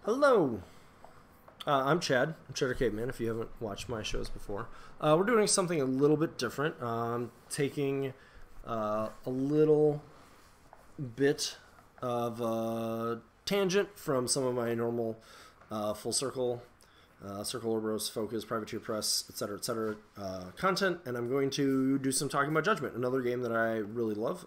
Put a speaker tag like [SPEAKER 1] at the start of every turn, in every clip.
[SPEAKER 1] Hello, I'm Chad. I'm Cheddar Caveman. If you haven't watched my shows before, we're doing something a little bit different. Taking a little bit of a tangent from some of my normal full circle, Circle Orboros, Focus, Privateer Press, etc., content, and I'm going to do some talking about Judgment, another game that I really love.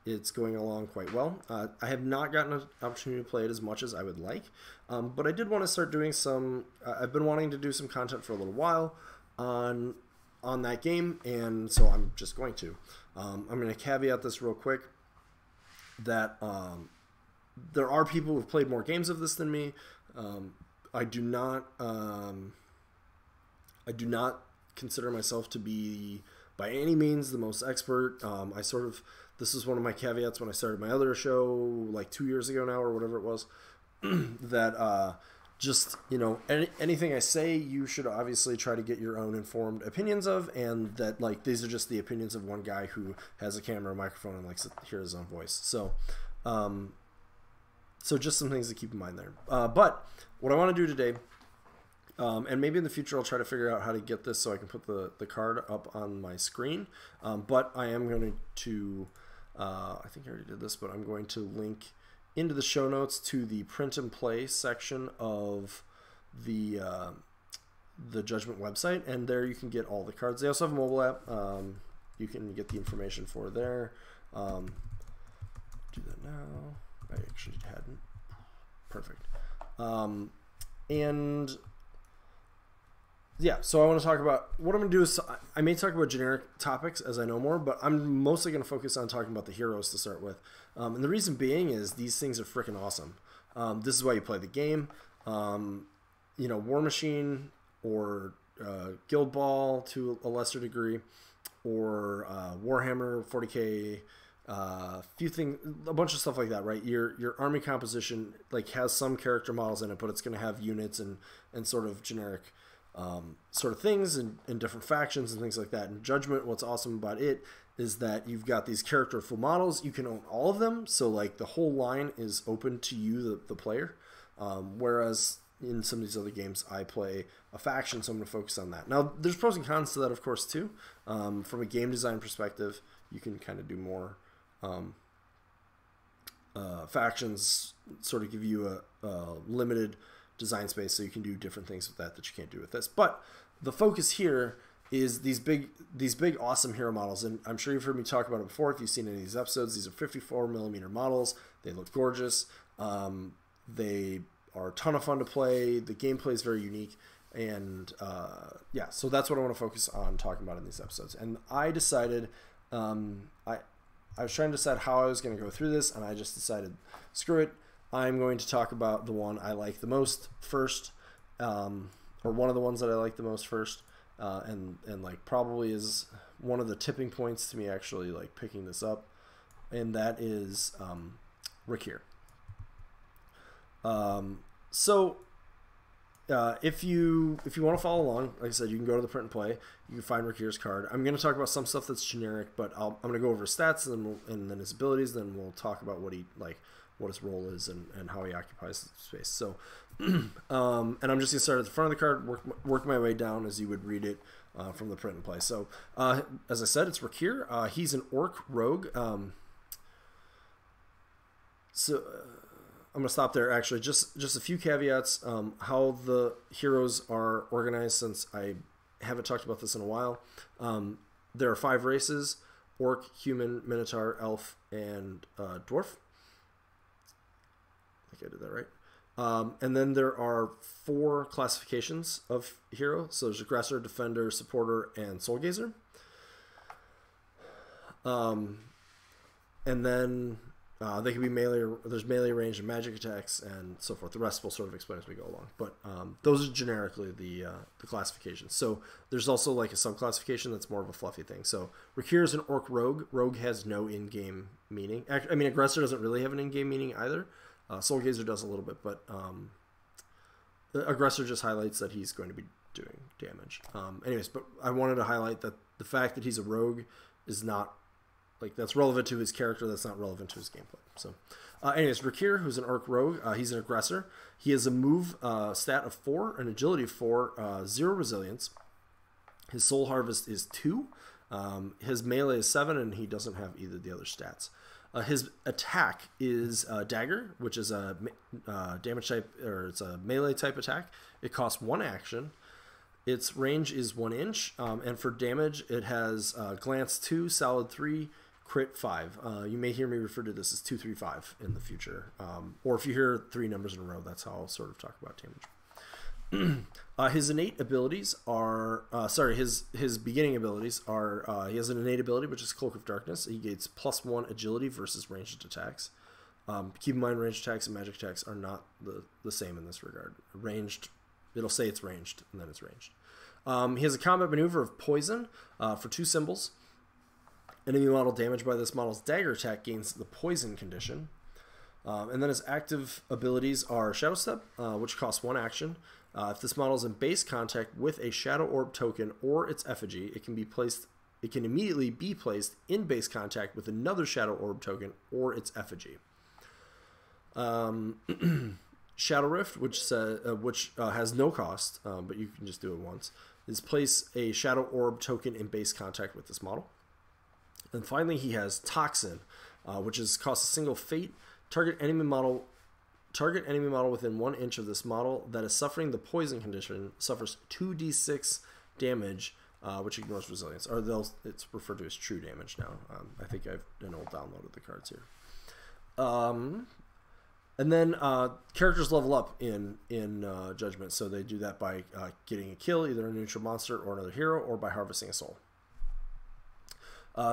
[SPEAKER 1] It's going along quite well. I have not gotten an opportunity to play it as much as I would like, but I did want to start doing some. I've been wanting to do some content for a little while on that game, and so I'm just going to. I'm going to caveat this real quick that there are people who've played more games of this than me. I do not consider myself to be by any means the most expert. This is one of my caveats when I started my other show like 2 years ago now or whatever it was, that just, anything I say, you should obviously try to get your own informed opinions of, and that like these are just the opinions of one guy who has a camera, a microphone, and likes to hear his own voice. So just some things to keep in mind there. But what I want to do today, and maybe in the future I'll try to figure out how to get this so I can put the card up on my screen. But I am going to, I think I already did this, but I'm going to link into the show notes to the print and play section of the Judgment website, and there you can get all the cards. They also have a mobile app. You can get the information for there. Do that now. I actually hadn't. Perfect. And yeah, so I want to talk about what I'm going to do is I may talk about generic topics as I know more, but I'm mostly going to focus on talking about the heroes to start with. And the reason being is these things are freaking awesome. This is why you play the game. War Machine or Guild Ball to a lesser degree, or Warhammer 40K, a bunch of stuff like that, right? Your army composition like has some character models in it, but it's going to have units and sort of generic sort of things and different factions and things like that. And Judgment, what's awesome about it is that you've got these characterful models. You can own all of them, so like the whole line is open to you, the player. Whereas in some of these other games, I play a faction, so I'm going to focus on that. Now, there's pros and cons to that, of course, too. From a game design perspective, you can kind of do more. Factions sort of give you a limited design space, so you can do different things with that you can't do with this. But the focus here is these big awesome hero models, and I'm sure you've heard me talk about it before if you've seen any of these episodes. These are 54mm models. They look gorgeous. They are a ton of fun to play. The gameplay is very unique, and yeah, so that's what I want to focus on talking about in these episodes. And I decided I was trying to decide how I was going to go through this, and I just decided, screw it. I'm going to talk about the one I like the most first, or one of the ones that I like the most first, and like probably is one of the tipping points to me actually like picking this up, and that is Rakkir. If you want to follow along, like I said, you can go to the print and play. You can find Rakkir's card. I'm going to talk about some stuff that's generic, but I'm going to go over his stats and then his abilities. Then we'll talk about what his role is and how he occupies the space. So, and I'm just going to start at the front of the card, work my way down as you would read it from the print and play. So, as I said, it's Rakkir. He's an orc rogue. I'm going to stop there, actually. Just a few caveats. How the heroes are organized, since I haven't talked about this in a while. There are 5 races: orc, human, minotaur, elf, and dwarf. I think I did that right. And then there are 4 classifications of hero. So there's aggressor, defender, supporter, and soul gazer. And then they can be melee. There's melee range and magic attacks and so forth. The rest we'll sort of explain as we go along. But those are generically the classifications. So there's also like a subclassification that's more of a fluffy thing. So Rakkir is an orc rogue. Rogue has no in-game meaning. I mean, aggressor doesn't really have an in-game meaning either. Soul gazer does a little bit, but the aggressor just highlights that he's going to be doing damage. Anyways, but I wanted to highlight that the fact that he's a rogue is not like that's relevant to his character. That's not relevant to his gameplay. So, anyways, Rakkir, who's an Orc Rogue, he's an aggressor. He has a move stat of 4, an agility of 4, 0 resilience. His soul harvest is 2. His melee is 7, and he doesn't have either of the other stats. His attack is Dagger, which is a damage type, or it's a melee type attack. It costs 1 action. Its range is 1 inch, and for damage, it has Glance 2, Solid 3, Crit 5. You may hear me refer to this as 2-3-5 in the future, or if you hear 3 numbers in a row, that's how I'll sort of talk about damage. His innate abilities are, his beginning abilities are, he has an innate ability, which is Cloak of Darkness. He gets +1 agility versus ranged attacks. Keep in mind, ranged attacks and magic attacks are not the same in this regard. Ranged, it'll say it's ranged, and then it's ranged. He has a combat maneuver of Poison for 2 symbols. Enemy model damaged by this model's dagger attack gains the Poison condition. And then his active abilities are Shadow Step, which costs 1 action. If this model is in base contact with a Shadow Orb token or its effigy, it can immediately be placed in base contact with another Shadow Orb token or its effigy. Shadow Rift, which has no cost, but you can just do it once, is place a Shadow Orb token in base contact with this model. And finally, he has Toxin, which costs a single fate. Target enemy model within 1 inch of this model that is suffering the poison condition suffers 2d6 damage, which ignores resilience. Or it's referred to as true damage now. I think I've downloaded the cards here. And then characters level up in Judgment, so they do that by getting a kill, either a neutral monster or another hero, or by harvesting a soul.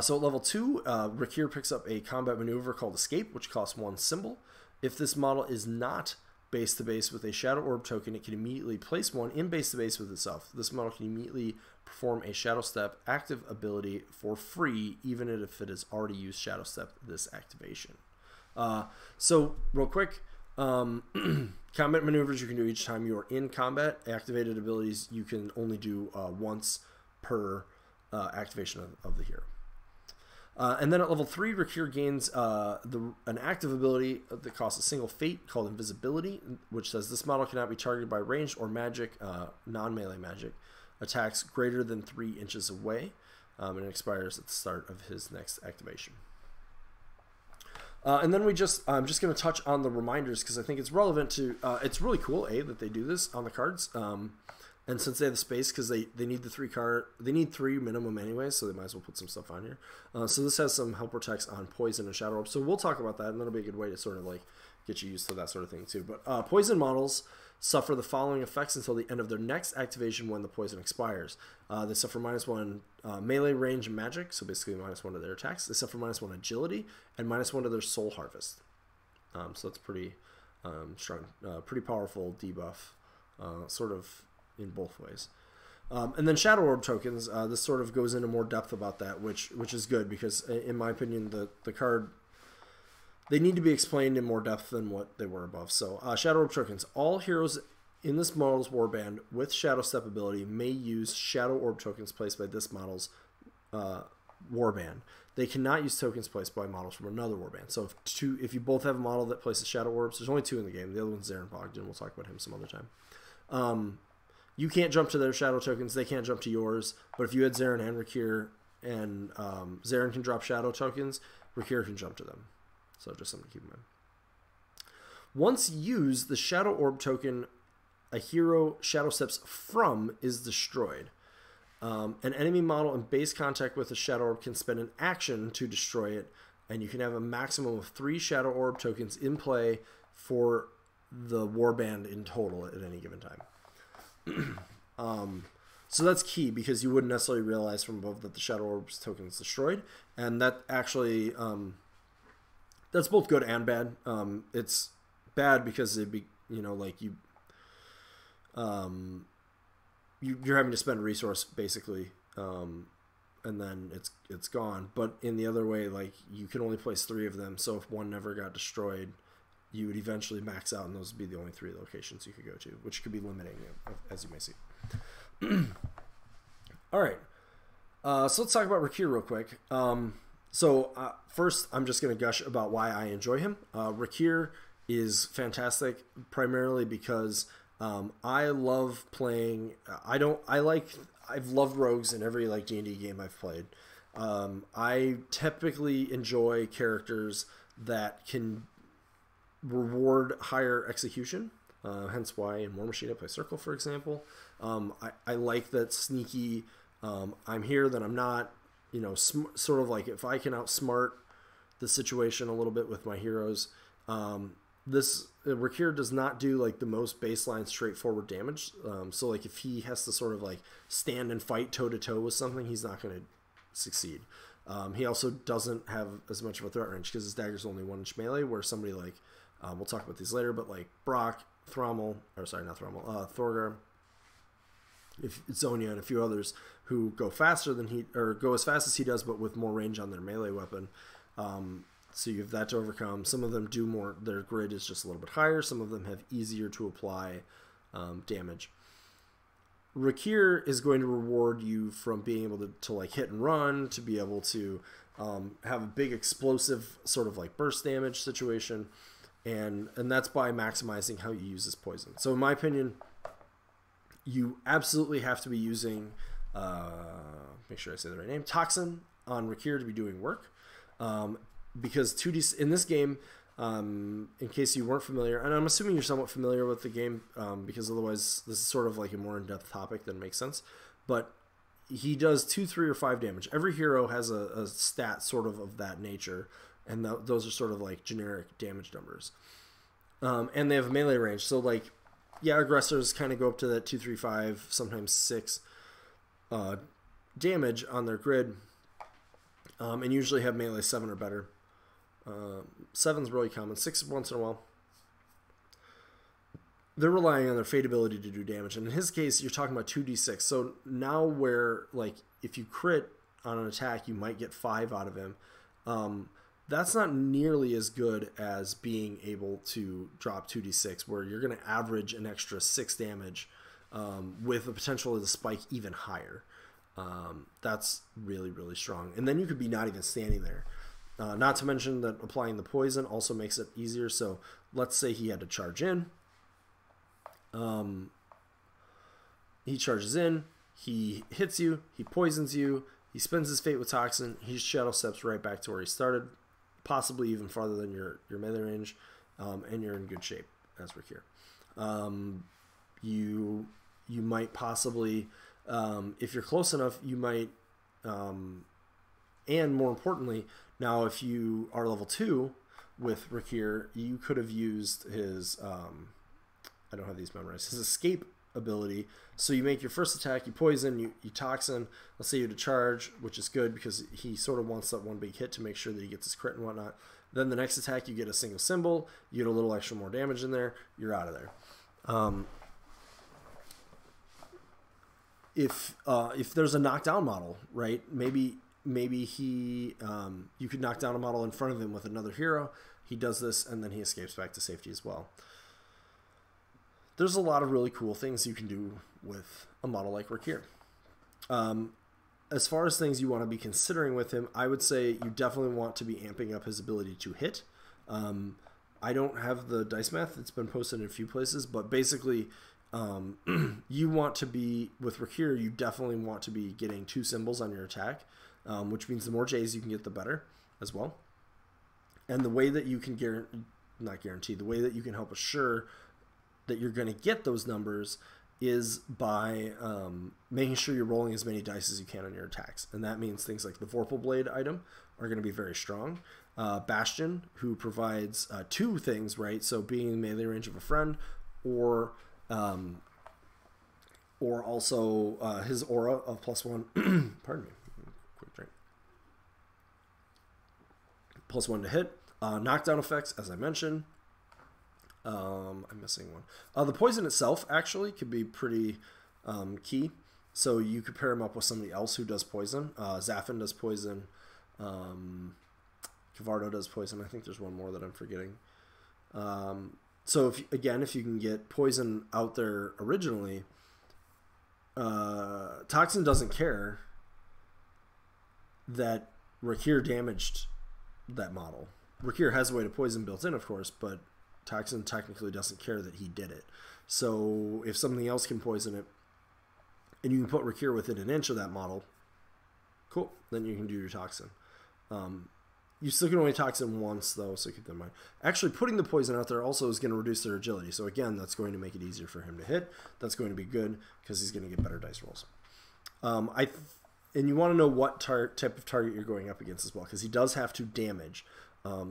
[SPEAKER 1] So at level 2, Rakkir picks up a combat maneuver called Escape, which costs 1 symbol. If this model is not base-to-base with a Shadow Orb token, it can immediately place 1 in base-to-base with itself. This model can immediately perform a Shadow Step active ability for free, even if it has already used Shadow Step this activation. So, real quick, combat maneuvers you can do each time you are in combat. Activated abilities you can only do once per activation of the hero. And then at level 3, Rakkir gains an active ability that costs a single fate called Invisibility, which says this model cannot be targeted by ranged or magic, non-melee magic, attacks greater than 3 inches away, and it expires at the start of his next activation. And then I'm just going to touch on the reminders because I think it's relevant to, it's really cool, that they do this on the cards. And since they have the space, because they need they need 3 minimum anyway, so they might as well put some stuff on here. So this has some helper text on Poison and Shadow Orb. So we'll talk about that, and that'll be a good way to sort of like get you used to that sort of thing too. But Poison models suffer the following effects until the end of their next activation when the poison expires. They suffer -1 melee range and magic, so basically -1 to their attacks. They suffer -1 agility and -1 to their soul harvest. So that's pretty strong, pretty powerful debuff, sort of in both ways. And then Shadow Orb tokens, this sort of goes into more depth about that, which is good because in my opinion the card, they need to be explained in more depth than what they were above. So Shadow Orb tokens, all heroes in this model's warband with Shadow Step ability may use Shadow Orb tokens placed by this model's warband. They cannot use tokens placed by models from another warband. So if you both have a model that places Shadow Orbs, there's only 2 in the game. The other one's Zarin Bogdan. We'll talk about him some other time. You can't jump to their shadow tokens. They can't jump to yours. But if you had Zarin and Rakkir, and Zarin can drop shadow tokens, Rakkir can jump to them. So just something to keep in mind. Once used, the Shadow Orb token a hero Shadow Steps from is destroyed. An enemy model in base contact with a Shadow Orb can spend an action to destroy it, and you can have a maximum of 3 Shadow Orb tokens in play for the warband in total at any given time. So that's key because you wouldn't necessarily realize from above that the Shadow Orbs token is destroyed, and that actually that's both good and bad. It's bad because it'd be, you know, like you're having to spend a resource basically, and then it's gone. But in the other way, like you can only place 3 of them, so if one never got destroyed, you would eventually max out, and those would be the only 3 locations you could go to, which could be limiting, as you may see. All right, so let's talk about Rakkir real quick. So first, I'm just going to gush about why I enjoy him. Rakkir is fantastic, primarily because I love playing. I've loved rogues in every like D&D game I've played. I typically enjoy characters that can reward higher execution. Hence why in War Machine I play Circle, for example. I like that sneaky. I'm here, then I'm not. You know, sort of like if I can outsmart the situation a little bit with my heroes. This Rakkir does not do like the most baseline straightforward damage. So like if he has to sort of like stand and fight toe to toe with something, he's not going to succeed. He also doesn't have as much of a threat range because his dagger's only 1-inch melee, where somebody like we'll talk about these later, but like Brock, Thorgar, if Zonia and a few others who go faster than he, or go as fast as he does, but with more range on their melee weapon. So you have that to overcome. Some of them do more, their grid is just a little bit higher. Some of them have easier to apply damage. Rakkir is going to reward you from being able to like hit and run, to be able to have a big explosive sort of like burst damage situation. And that's by maximizing how you use this poison. So in my opinion, you absolutely have to be using, make sure I say the right name, Toxin on Rakkir to be doing work. Because 2D in this game, in case you weren't familiar, and I'm assuming you're somewhat familiar with the game, because otherwise this is sort of like a more in-depth topic that makes sense. But he does 2, 3, or 5 damage. Every hero has a stat sort of that nature, and those are sort of like generic damage numbers. And they have a melee range, so like, yeah, aggressors kind of go up to that 2, 3, 5, sometimes 6 damage on their grid, and usually have melee 7 or better. 7's really common, 6 once in a while. They're relying on their fate ability to do damage, and in his case, you're talking about 2d6. So now where, like, if you crit on an attack, you might get 5 out of him. That's not nearly as good as being able to drop 2d6, where you're going to average an extra 6 damage with the potential to spike even higher. That's really, really strong. And then you could be not even standing there. Not to mention that applying the poison also makes it easier. So let's say he had to charge in. He charges in. He hits you. He poisons you. He spends his fate with Toxin. He shadow steps right back to where he started, possibly even farther than your melee range, and you're in good shape as Rakkir. You might possibly, if you're close enough, you might, and more importantly, now if you are level 2 with Rakkir, you could have used his, I don't have these memorized, his escape ability. So you make your first attack, you poison, you Toxin, let's say you to charge, which is good because he sort of wants that one big hit to make sure that he gets his crit and whatnot. Then the next attack, you get a single symbol, you get a little extra more damage in there, you're out of there. If there's a knockdown model, right, maybe he, you could knock down a model in front of him with another hero, he does this, and then he escapes back to safety as well. There's a lot of really cool things you can do with a model like Rakkir. As far as things you want to be considering with him, I would say you definitely want to be amping up his ability to hit. I don't have the dice math. It's been posted in a few places, but basically you want to be, with Rakkir, you definitely want to be getting 2 symbols on your attack, which means the more J's you can get, the better as well. And the way that you can the way that you can help assure that you're going to get those numbers is by making sure you're rolling as many dice as you can on your attacks. And that means things like the Vorpal Blade item are going to be very strong. Bastion, who provides 2 things, right? So being in melee range of a friend, or also his aura of +1. Pardon me. Quick drink. +1 to hit. Knockdown effects, as I mentioned. I'm missing one. The poison itself actually could be pretty key. So you could pair him up with somebody else who does poison. Zafin does poison. Cavardo does poison. I think there's one more that I'm forgetting. So if you can get poison out there originally, Toxin doesn't care that Rakkir damaged that model. Rakkir has a way to poison built in, of course, but Toxin technically doesn't care that he did it. So if something else can poison it, and you can put Rakkir within an inch of that model, cool, then you can do your Toxin. You still can only Toxin once, though, so keep that in mind. Actually, putting the poison out there also is going to reduce their agility. So again, that's going to make it easier for him to hit. That's going to be good because he's going to get better dice rolls. And you want to know what type of target you're going up against as well, because he does have to damage.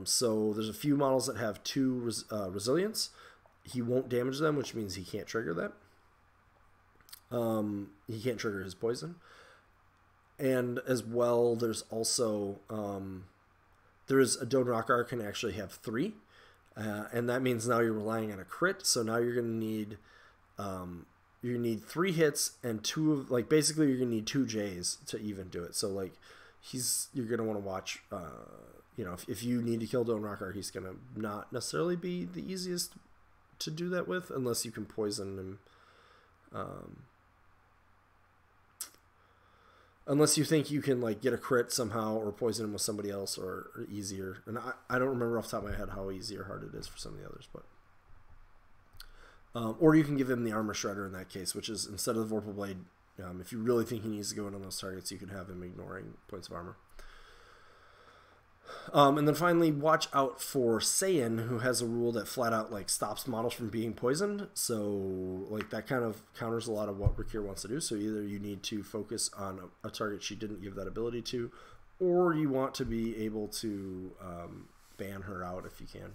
[SPEAKER 1] So there's a few models that have 2 resilience. He won't damage them, which means he can't trigger that. He can't trigger his poison. And as well, there's also... there is a Rakkir can actually have 3, and that means now you're relying on a crit. So now you're going to need 3 hits and 2 of, like, basically you're going to need 2 J's to even do it. So like you're going to want to watch, you know, if you need to kill Rakkir, he's going to not necessarily be the easiest to do that with, unless you can poison him. Unless you think you can, like, get a crit somehow or poison him with somebody else or easier. And I don't remember off the top of my head how easy or hard it is for some of the others. But or you can give him the Armor Shredder in that case, which is instead of the Vorpal Blade, if you really think he needs to go in on those targets, you can have him ignoring points of armor. And then finally, watch out for Saiyan, who has a rule that flat out, like, stops models from being poisoned. So, like, that kind of counters a lot of what Rakkir wants to do. So either you need to focus on a target she didn't give that ability to, or you want to be able to ban her out if you can.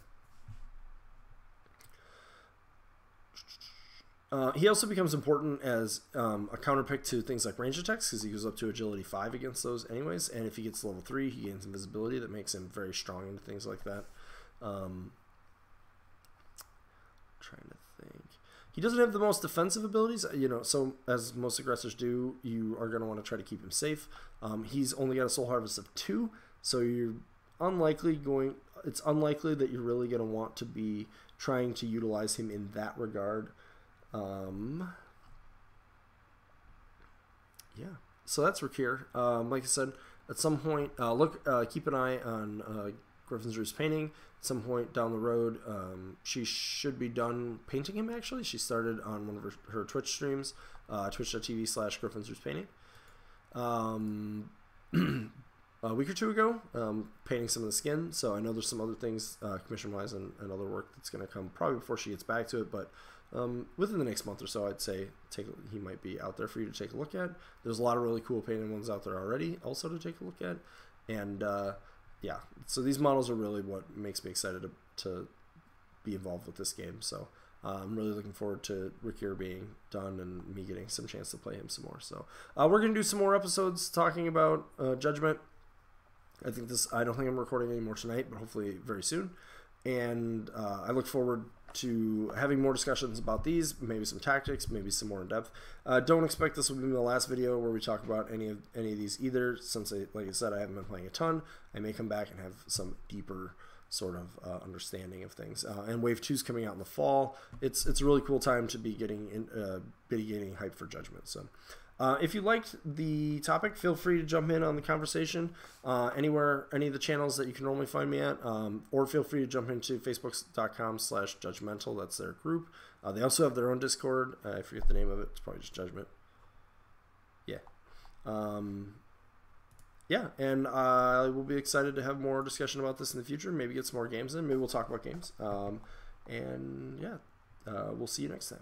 [SPEAKER 1] He also becomes important as a counter pick to things like range attacks, because he goes up to agility 5 against those anyways, and if he gets level 3, he gains invisibility that makes him very strong into things like that. Trying to think. He doesn't have the most defensive abilities, you know, so as most aggressors do, you are going to want to try to keep him safe. He's only got a soul harvest of 2, so it's unlikely that you're really going to want to be trying to utilize him in that regard. Yeah, so that's Rakkir. Like I said, at some point, keep an eye on Griffin's Roost painting. At some point down the road, she should be done painting him, actually. She started on one of her Twitch streams, twitch.tv/Griffin's Roost painting. A week or 2 ago, painting some of the skin. So I know there's some other things, commission-wise and other work that's going to come probably before she gets back to it, but within the next month or so, I'd say he might be out there for you to take a look at. There's a lot of really cool painted ones out there already also to take a look at. And yeah, so these models are really what makes me excited to be involved with this game. So I'm really looking forward to Rakkir being done and me getting some chance to play him some more. So we're going to do some more episodes talking about Judgment. I don't think I'm recording any more tonight, but hopefully very soon. And I look forward to having more discussions about these, maybe some tactics, maybe some more in depth. Don't expect this will be the last video where we talk about any of these either, since like I said, I haven't been playing a ton. I may come back and have some deeper sort of understanding of things. And Wave 2 is coming out in the fall. It's a really cool time to be getting hyped for Judgment. So if you liked the topic, feel free to jump in on the conversation anywhere, any of the channels that you can normally find me at, or feel free to jump into facebook.com/judgmental. That's their group. They also have their own Discord. I forget the name of it. It's probably just Judgment. Yeah. Yeah, and I will be excited to have more discussion about this in the future. Maybe get some more games in. Maybe we'll talk about games. And yeah, we'll see you next time.